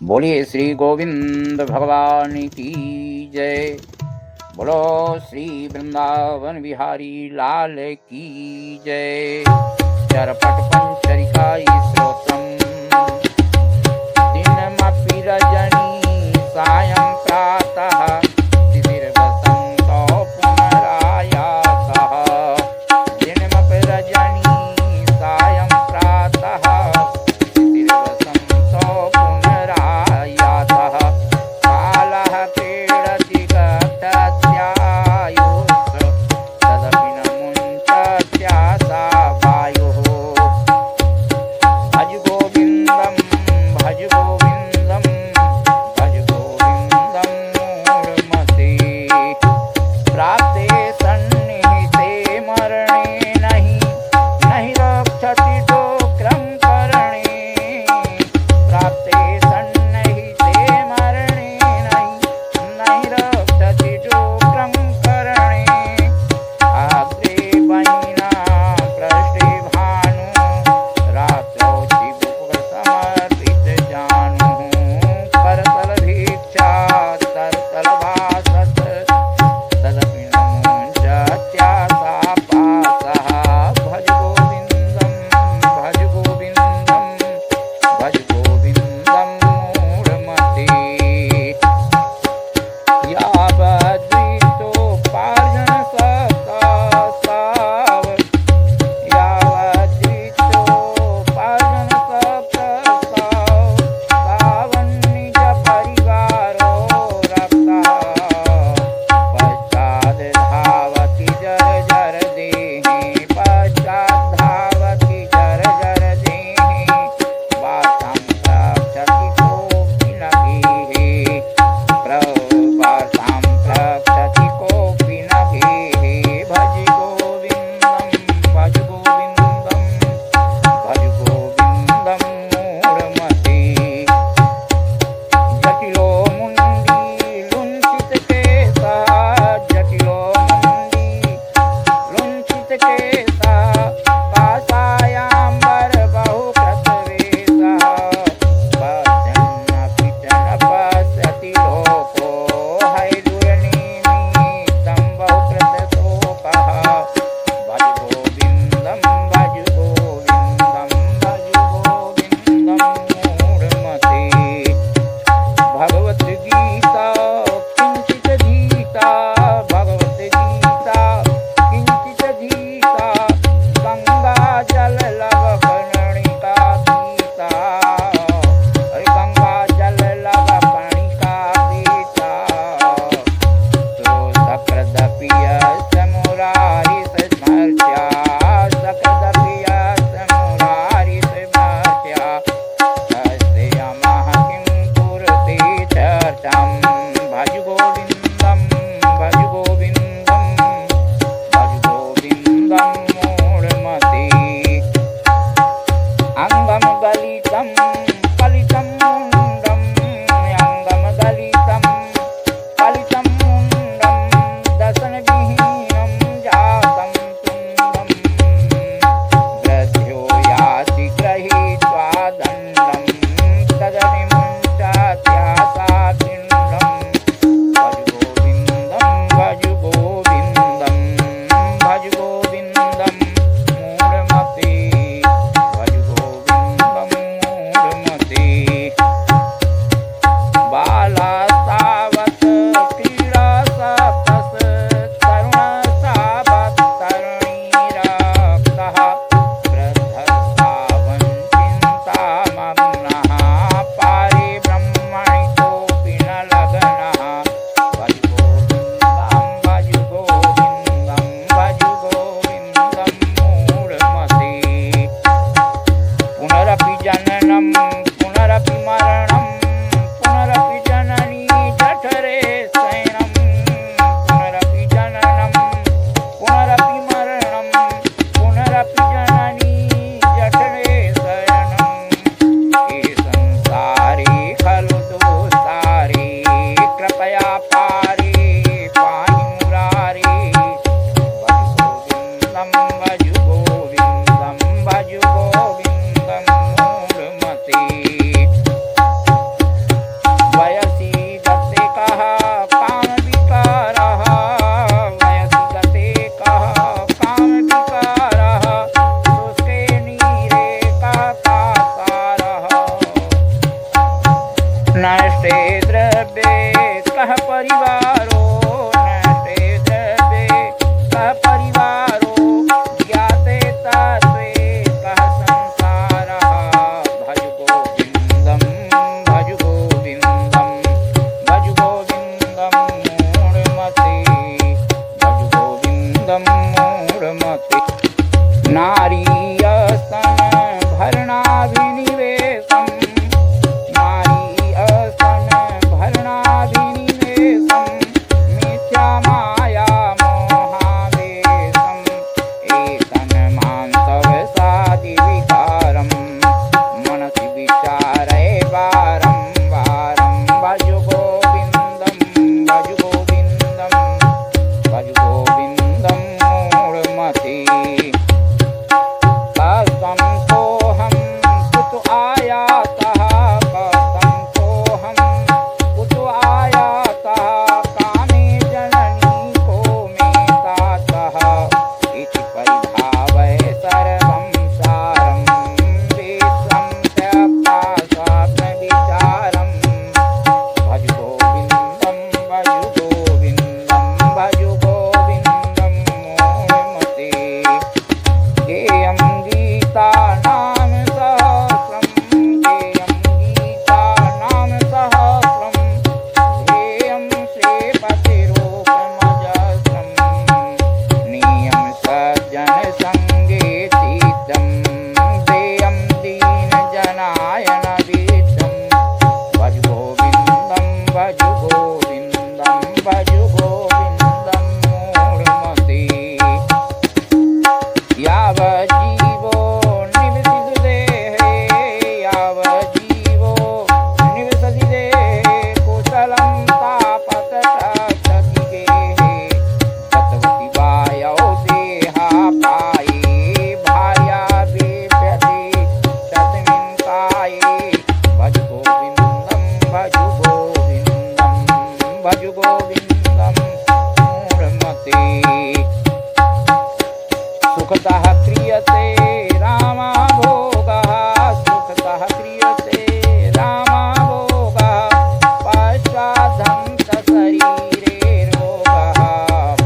बोलिए श्री गोविंद भगवान की जय। बोलो श्री वृंदावन बिहारी लाल की जय। चरपट पंचरिकाई स्तोत्रम दिनमपि रजनी सायं प्रातः तिथिर्वसन्तो पुनरायासः। दिनमपि रजनी सायं प्रातः तिथिर्वसन्तो पुनरायासः। कालः क्रीडति गतस्यायुः तदपि न मुञ्चत्यासा वायुः। भज गोविंद नष्टे द्रव्ये कः परिवारो नष्टे द्रव्ये कः परिवारो ज्ञाते तत्त्वे कः संसारः भज गोविन्दं भज गोविन्दं भज गोविन्दं मूढमते भज गोविन्दं मूढमते नारीयस्तन भरणाभिनिवेशम् भज गोविन्दं मूढमते सुखतः क्रियते रामभोगः सुखतः क्रियते रामभोगः पश्चादन्तशरीरे रोगः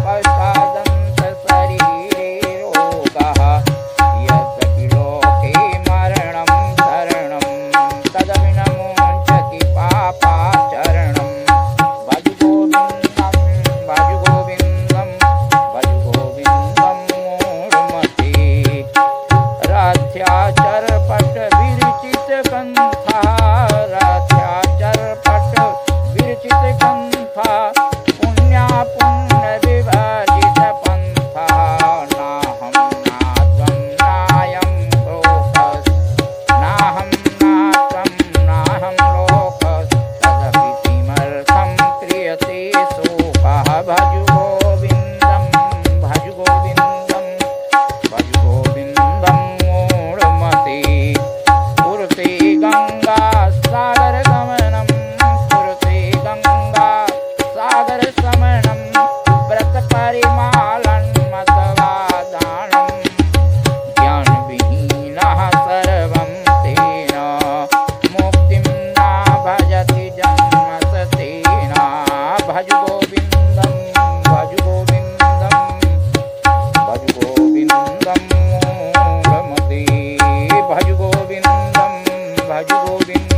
पश्चादन्तशरीरे रोगः यद्यपि लोके मरणं शरणं तदपि न मुञ्चति पापाचरणम् भज गोविन्दं मूढमते राध्याचरपट विरचित कंथा राध्याचरपट विरचित कंथा पुण्या पुण्य विभाजित पंथा नाहं नात्वं नायं लोकस् नाहं नात्वं नाहं लोकस् तदपि किमर्थं क्रियते शोकः भज गोविन्दं मूढमते कुरुते गंगा सागर गमनं कुरुते गंगा सागर समनं व्रत परिमालन्मतवादानं ज्ञानविहीनः सर्वं तेन मुक्तिं न भजति जन्मसतेन भज गोविन्दं मूढमते भज गोविन्दं